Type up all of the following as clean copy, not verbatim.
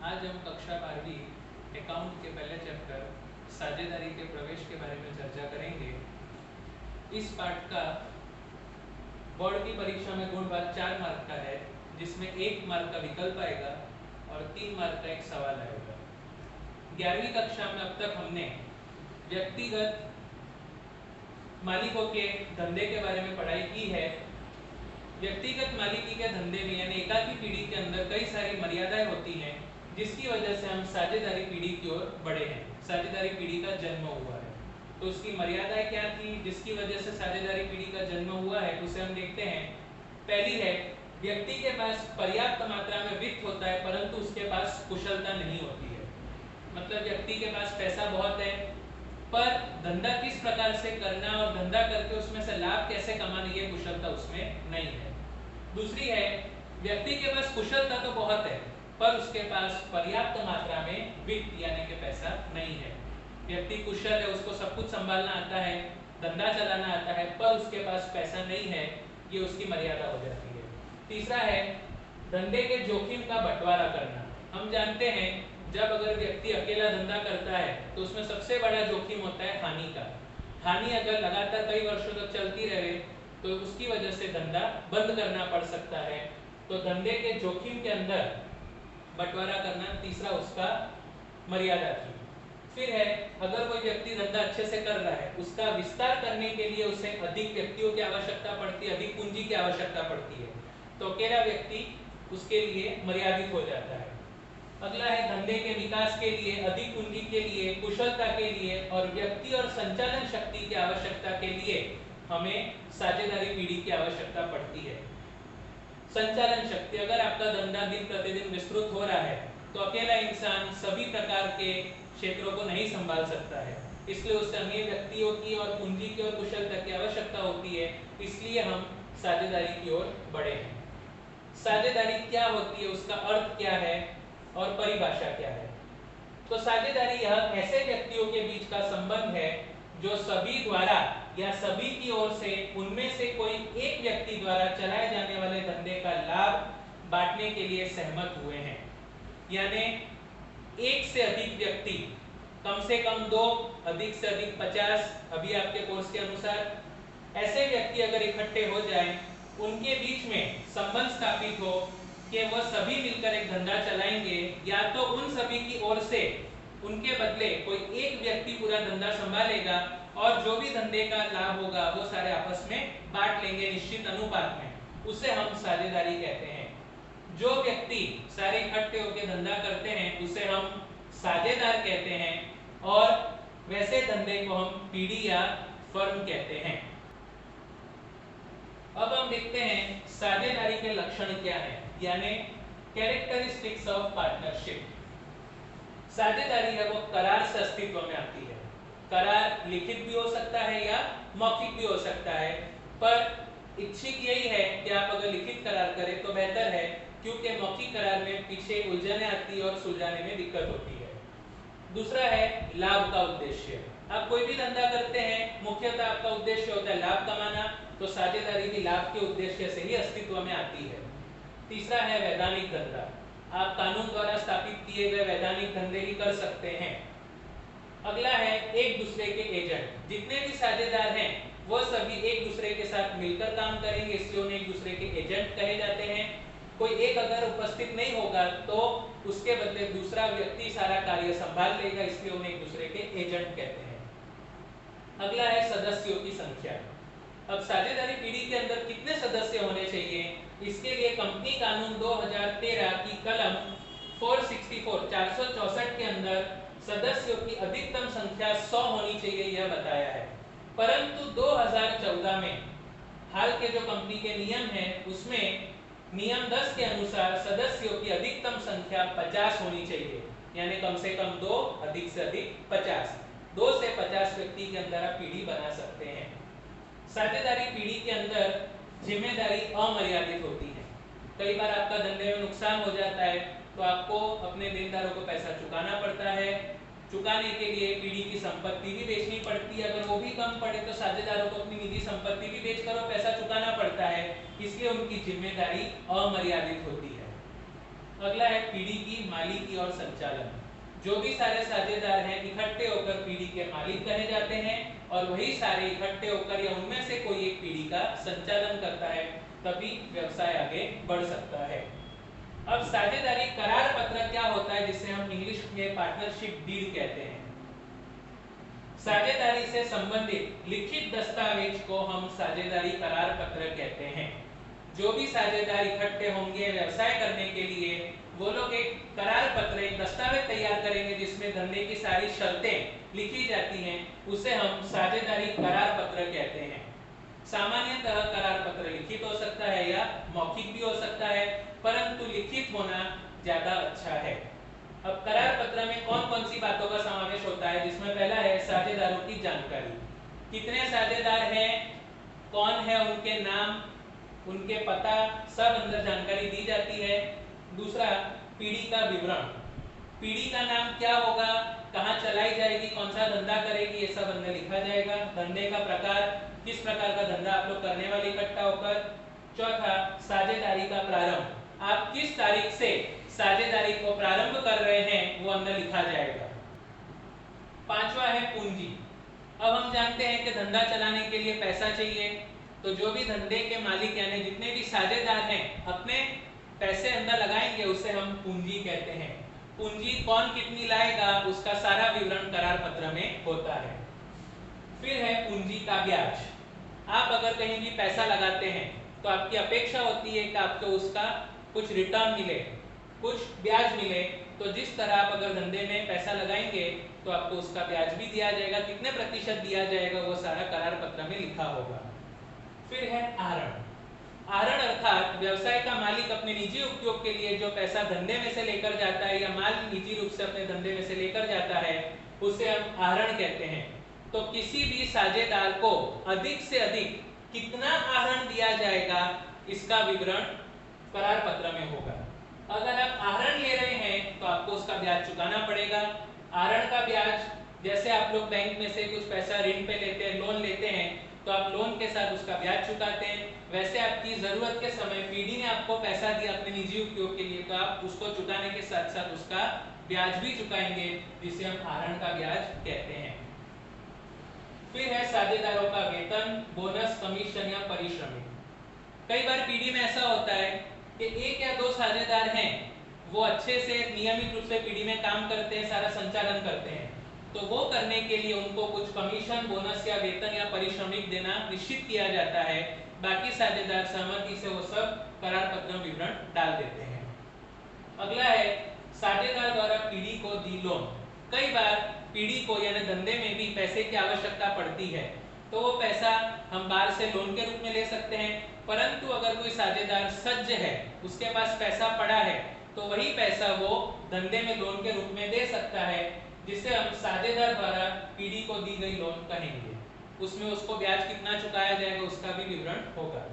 आज हम कक्षा 12वीं अकाउंट के पहले चैप्टर साझेदारी के प्रवेश के बारे में चर्चा करेंगे। इस पाठ का बोर्ड की परीक्षा में गुण भाग 4 मार्क का है, जिसमें 1 मार्क का विकल्प आएगा और 3 मार्क का एक सवाल आएगा। 11वीं कक्षा में अब तक हमने व्यक्तिगत मालिकों के धंधे के बारे में पढ़ाई की है। व्यक्तिगत मालिकी के धंधे में यानी एकाकी पीढ़ी के अंदर कई सारी मर्यादाएं होती हैं, जिसकी वजह से हम साझेदारी पीढ़ी की ओर बढ़े हैं। साझेदारी पीढ़ी का जन्म हुआ है, तो उसकी मर्यादाएं क्या थी जिसकी वजह से साझेदारी पीढ़ी का जन्म हुआ है, उसे हम देखते हैं। पहली है, व्यक्ति के पास पर्याप्त मात्रा में वित्त होता है परंतु उसके पास कुशलता नहीं होती है। मतलब व्यक्ति के पास पैसा बहुत है पर धंधा किस प्रकार से करना और धंधा करके उसमें से लाभ कैसे कमाना, ये कुशलता उसमें नहीं है। दूसरी है, व्यक्ति के पास कुशलता तो बहुत है पर उसके पास पर्याप्त मात्रा में वित्त यानी कि पैसा नहीं है। व्यक्ति कुशल है, उसको सब कुछ संभालना आता है, धंधा चलाना आता है, पर उसके पास पैसा नहीं है, ये उसकी मर्यादा हो जाती है। तीसरा है, धंधे के जोखिम का बंटवारा करना। हम जानते हैं जब अगर व्यक्ति अकेला धंधा करता है तो उसमें सबसे बड़ा जोखिम होता है हानि का। हानि अगर लगातार कई वर्षों तक चलती रहे तो उसकी वजह से धंधा बंद करना पड़ सकता है। तो धंधे के जोखिम के अंदर बंटवारा करना तीसरा उसका मर्यादा थी। फिर है, अगर कोई व्यक्ति धंधा अच्छे से कर रहा है, उसका विस्तार करने के लिए उसे अधिक व्यक्तियों की आवश्यकता पड़ती है, अधिक पूंजी की आवश्यकता पड़ती है, तो अकेला व्यक्ति उसके लिए मर्यादित हो जाता है। अगला है, धंधे के विकास के लिए, अधिक पूंजी के लिए, कुशलता के लिए और व्यक्ति और संचालन शक्ति की आवश्यकता के लिए हमें साझेदारी पीढ़ी की आवश्यकता पड़ती है। संचालन शक्ति, अगर आपका धंधा दिन प्रतिदिन विस्तृत हो रहा है तो अकेला इंसान सभी प्रकार के क्षेत्रों को नहीं संभाल सकता है, इसलिए उसे अन्य व्यक्तियों की और पूंजी की और कुशलता की आवश्यकता होती है। इसलिए हम साझेदारी की ओर बढ़े हैं। साझेदारी क्या होती है, उसका अर्थ क्या है और परिभाषा क्या है? तो साझेदारी यह ऐसे व्यक्तियों के बीच का संबंध है जो सभी द्वारा या सभी की ओर से उनमें से कोई एक व्यक्ति द्वारा चलाए जाने वाले धंधे का लाभ बांटने के लिए सहमत हुए हैं। यानी एक से अधिक व्यक्ति, कम से कम 2, अधिक से अधिक 50, अभी आपके कोर्स के अनुसार ऐसे व्यक्ति अगर इकट्ठे हो जाएं, उनके बीच में संबंध स्थापित हो कि वह सभी मिलकर एक धंधा चलाएंगे, या तो उन सभी की ओर से उनके बदले कोई एक व्यक्ति पूरा धंधा संभालेगा और जो भी धंधे का लाभ होगा वो सारे आपस में बांट लेंगे निश्चित अनुपात में, उसे हम साझेदारी कहते हैं। जो व्यक्ति सारे इकट्ठे होकर धंधा करते हैं उसे हम साझेदार कहते हैं और वैसे धंधे को हम पीढ़ी या फर्म कहते हैं। अब हम देखते हैं साझेदारी के लक्षण क्या है, यानी कैरेक्टरिस्टिक्स ऑफ पार्टनरशिप। साझेदारी है वो करार से अस्तित्व में आती है। करार लिखित भी हो सकता है या मौखिक भी हो सकता है, पर इच्छित यही है कि आप अगर लिखित करार करें तो बेहतर है, क्योंकि मौखिक करार में पीछे उलझने आती है और सुलझाने में दिक्कत होती है। दूसरा है लाभ का उद्देश्य। आप कोई भी धंधा करते हैं, मुख्यतः आपका उद्देश्य होता है लाभ कमाना, तो साझेदारी भी लाभ के उद्देश्य से ही अस्तित्व में आती है। तीसरा है वैधानिक धंधा। आप कानून द्वारा स्थापित किए गए वैधानिक धंधे ही कर सकते हैं। अगला है एक दूसरे के एजेंट। जितने भी साझेदार हैं वो सभी एक दूसरे के साथ मिलकर काम करेंगे, इसलिए उन्हें एक दूसरे के एजेंट कहे जाते हैं। कोई एक अगर उपस्थित नहीं होगा तो उसके बदले दूसरा व्यक्ति सारा कार्य संभाल लेगा, इसलिए उन्हें एक दूसरे के एजेंट कहते हैं। अगला है सदस्यों की संख्या। अब साझेदारी पीढ़ी के अंदर कितने सदस्य होने चाहिए, इसके लिए कंपनी कानून 2013 की कलम 464 के अंदर सदस्यों की अधिकतम संख्या 100 होनी चाहिए, यह बताया है। परंतु 2014 में हाल के जो कंपनी के नियम हैं उसमें नियम 10 के अनुसार सदस्यों की अधिकतम संख्या 50 होनी चाहिए, यानी कम से कम 2, अधिक से अधिक 50। 2 से 50 व्यक्ति के अंदर आप पीढ़ी बना सकते हैं। साझेदारी पीढ़ी के अंदर जिम्मेदारी अमर्यादित होती है। कई बार आपका धंधे में नुकसान हो जाता है तो आपको अपने देनदारों को पैसा चुकाना पड़ता है। चुकाने के लिए पीढ़ी की संपत्ति भी बेचनी पड़ती है, अगर वो भी कम पड़े तो साझेदारों को अपनी निजी संपत्ति भी बेचकर पैसा चुकाना पड़ता है, इसलिए उनकी जिम्मेदारी अमर्यादित होती है। अगला है पीढ़ी की मालिकी और संचालन। जो भी सारे साझेदार हैं इकट्ठे होकर पीढ़ी के मालिक कहे जाते हैं और वही सारे इकट्ठे होकर या उनमें से कोई एक पीढ़ी का संचालन करता है, तभी व्यवसाय आगे बढ़ सकता है। अब साझेदारी करार पत्र क्या होता है, जिसे हम इंग्लिश में पार्टनरशिप डीड कहते हैं। साझेदारी से संबंधित लिखित दस्तावेज को हम साझेदारी करार पत्र कहते हैं। जो भी साझेदार इकट्ठे होंगे व्यवसाय करने के लिए, वो लोग एक करार पत्र, एक दस्तावेज तैयार करेंगे जिसमें धंधे की सारी शर्तें लिखी जाती हैं, उसे हम साझेदारी करार पत्र कहते हैं। सामान्यतः करार पत्र लिखित हो सकता है या मौखिक भी हो सकता है, परंतु लिखित होना ज्यादा अच्छा है। अब करार पत्र में कौन कौन सी बातों का समावेश होता है, जिसमें पहला है साझेदारों की जानकारी। कितने साझेदार हैं, कौन है उनके नाम, उनके पता, सब अंदर जानकारी दी जाती है। दूसरा, पीढ़ी का विवरण। पीढ़ी का नाम क्या होगा, कहाँ चलाई जाएगी, कौन सा धंधा करेगी, ये सब अंदर लिखा जाएगा। धंधे का प्रकार, किस प्रकार का धंधा आप लोग करने वाले इकट्ठा होकर। चौथा, साझेदारी का प्रारंभ। आप किस तारीख से साझेदारी को प्रारंभ कर रहे हैं, वो अंदर लिखा जाएगा। पांचवा है पूंजी। अब हम जानते हैं कि धंधा चलाने के लिए पैसा चाहिए, तो जो भी धंधे के मालिक यानी जितने भी साझेदार हैं अपने पैसे अंदर लगाएंगे, उसे हम पूंजी कहते हैं। पूंजी कौन कितनी लाएगा, उसका सारा विवरण करार पत्र में होता है। फिर है पूंजी का ब्याज। आप अगर कहीं भी पैसा लगाते हैं तो आपकी अपेक्षा होती है कि आपको उसका कुछ रिटर्न मिले, कुछ ब्याज मिले। तो जिस तरह आप अगर धंधे में पैसा लगाएंगे तो आपको उसका ब्याज भी दिया जाएगा, कितने प्रतिशत दिया जाएगा वो सारा करार पत्र में लिखा होगा। फिर है आहरण। आहरण अर्थात व्यवसाय का मालिक अपने निजी उपयोग के लिए जो पैसा धंधे में से लेकर जाता है या माल निजी रूप से अपने धंधे में से लेकर जाता है, उसे हम आहरण कहते हैं। तो किसी भी साझेदार को अधिक से अधिक कितना आहरण दिया जाएगा, इसका विवरण करार पत्र में होगा। अगर आप आहरण ले रहे हैं तो आपको उसका ब्याज चुकाना पड़ेगा। आहरण का ब्याज, जैसे आप लोग बैंक में से कुछ पैसा ऋण पे लेते हैं, लोन लेते हैं, तो आप लोन के साथ उसका ब्याज चुकाते हैं। वैसे आपकी जरूरत के समय पीढ़ी ने आपको पैसा दिया अपने निजी उपयोग के लिए, तो आप उसको चुकाने के साथ साथ उसका ब्याज भी चुकाएंगे, जिसे हम आहरण का ब्याज कहते हैं। फिर है साझेदारों का वेतन, बोनस, कमीशन या परिश्रमिक। कई बार पीढ़ी में ऐसा होता है कि एक या दो साझेदार हैं, वो अच्छे से नियमित रूप से पीढ़ी में काम करते हैं, सारा संचालन करते हैं, तो वो करने के लिए उनको कुछ कमीशन, बोनस या वेतन या परिश्रमिक देना निश्चित किया जाता है। बाकी साझेदार सहमति से वो सब करार पत्र में विवरण डाल देते हैं। अगला है साझेदार द्वारा पीढ़ी को दी लोन। कई बार पीढ़ी को यानी धंधे में भी पैसे की आवश्यकता पड़ती है, तो वो पैसा हम बाहर से लोन के रूप में ले सकते हैं। परंतु अगर कोई साझेदार सज्ज है, उसके पास पैसा पड़ा है, तो वही पैसा वो धंधे में लोन के रूप में दे सकता है, जिसे हम साझेदार द्वारा पीढ़ी को दी गई लोन कहेंगे। उसमें उसको ब्याज कितना चुकाया जाएगा, उसका भी विवरण होगा।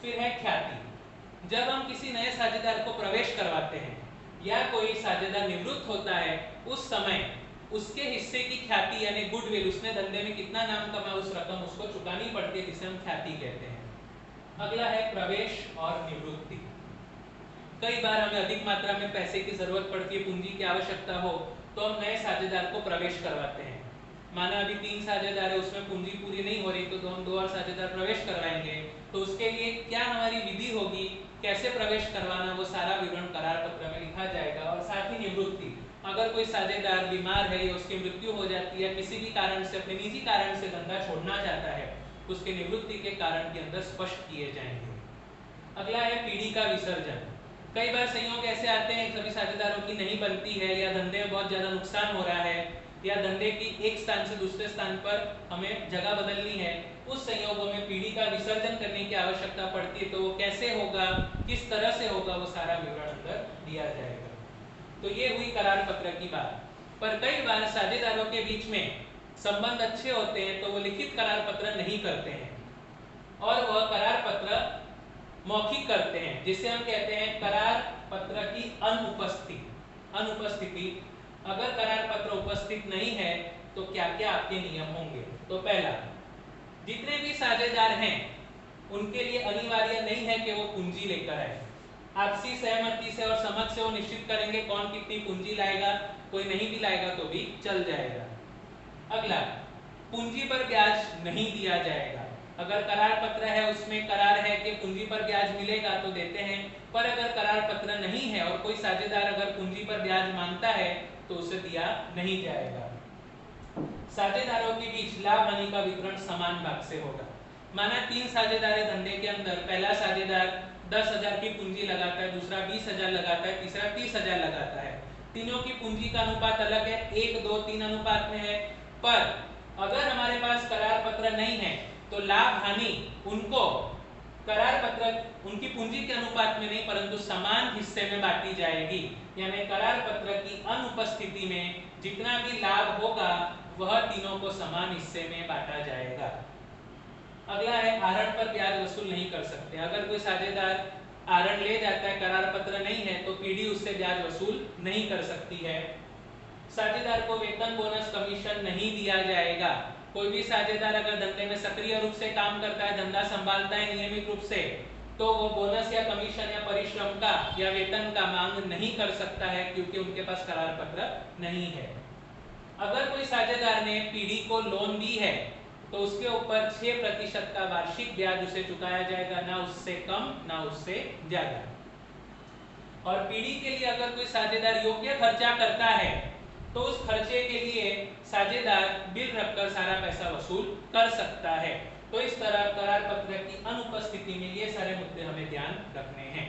फिर है ख्याति। जब हम किसी नए साझेदार को प्रवेश करवाते हैं या कोई साझेदार निवृत्त होता है, उस समय उसके हिस्से की ख्याति यानी गुडविल, उसने धंधे में कितना नाम कमाया, उस रकम उसको चुकानी पड़ती है, जिसे हम ख्याति कहते हैं। अगला है प्रवेश और निवृत्ति। कई बार हमें अधिक मात्रा में पैसे की जरूरत पड़ती है, पूंजी की आवश्यकता हो, तो हम नए साझेदार को प्रवेश करवाते हैं। माना अभी 3 साझेदार है, उसमें पूंजी पूरी नहीं हो रही, तो हम 2 और साझेदार प्रवेश करवाएंगे। तो उसके लिए क्या हमारी विधि होगी, कैसे प्रवेश करवाना, वो सारा विवरण करार पत्र में लिखा जाएगा। और साथ ही निवृत्ति, अगर कोई साझेदार बीमार है या उसकी मृत्यु हो जाती है, किसी भी कारण से, अपने निजी कारण से धंधा छोड़ना चाहता है, उसके निवृत्ति के कारण के अंदर स्पष्ट किए जाएंगे। अगला है पीढ़ी का विसर्जन। कई बार संयोग ऐसे आते हैं सभी साझेदारों की नहीं बनती है, या धंधे में बहुत ज्यादा नुकसान हो रहा है, या धंधे की एक स्थान से दूसरे स्थान पर हमें जगह बदलनी है। उस संयोगों में पीढ़ी का विसर्जन करने की आवश्यकता पड़ती है, तो वो कैसे होगा, किस तरह से होगा, वो सारा विवरण अंदर दिया जाएगा। तो ये हुई करार पत्र की बात। पर कई बार साझेदारों के बीच में संबंध अच्छे होते हैं, तो वो लिखित करार पत्र नहीं करते हैं और वह करार पत्र मौखिक करते हैं, जिसे हम कहते हैं करार पत्र की अनुपस्थिति। अगर करार पत्र उपस्थित नहीं है तो क्या क्या आपके नियम होंगे। तो पहला, जितने भी साझेदार हैं उनके लिए अनिवार्य नहीं है कि वो पूंजी लेकर आए। आपसी सहमति से और समझ से वो निश्चित करेंगे कौन कितनी पूंजी लाएगा, कोई नहीं भी लाएगा तो भी चल जाएगा। अगला, पूंजी पर ब्याज नहीं दिया जाएगा। अगर करार पत्र है उसमें करार है कि पूंजी पर ब्याज मिलेगा तो देते हैं, पर अगर करार पत्र नहीं है और कोई साझेदार अगर पूंजी पर ब्याज मांगता है तो उसे दिया नहीं जाएगा। साझेदारों के बीच लाभ हानि का वितरण समान भाग से होगा। माना 3 साझेदार धंधे के अंदर, पहला साझेदार 10,000 की पूंजी लगाता है, दूसरा 20,000 लगाता है, तीसरा 30,000 लगाता है। तीनों की पूंजी का अनुपात अलग है, 1, 2, 3 अनुपात में है। पर अगर हमारे पास करार पत्र नहीं है तो लाभ हानि उनको करार पत्र उनकी पूंजी के अनुपात में नहीं परंतु समान हिस्से में बांटी जाएगी। यानी करार पत्र की अनुपस्थिति में जितना भी लाभ होगा वह तीनों को समान हिस्से में बांटा जाएगा। अगला है आहरण पर ब्याज वसूल नहीं कर सकते। अगर कोई साझेदार आहरण ले जाता है, करार पत्र नहीं है, तो पीढ़ी उससे ब्याज वसूल नहीं कर सकती है। साझेदार को वेतन, बोनस, कमीशन नहीं दिया जाएगा। कोई भी साझेदार अगर धंधे में सक्रिय रूप से काम करता है, धंधा संभालता है नियमित रूप से, तो वो बोनस या कमीशन या परिश्रम का या वेतन का मांग नहीं कर सकता है क्योंकि उनके पास करार पत्र नहीं है। अगर कोई साझेदार ने पीढ़ी को लोन दी है तो उसके ऊपर 6% का वार्षिक ब्याज उसे चुकाया जाएगा, ना उससे कम ना उससे ज्यादा। और पीढ़ी के लिए अगर कोई साझेदार योग्य खर्चा करता है तो उस खर्चे के लिए साझेदार बिल रखकर सारा पैसा वसूल कर सकता है। तो इस तरह करार पत्र की अनुपस्थिति में ये सारे मुद्दे हमें ध्यान रखने हैं।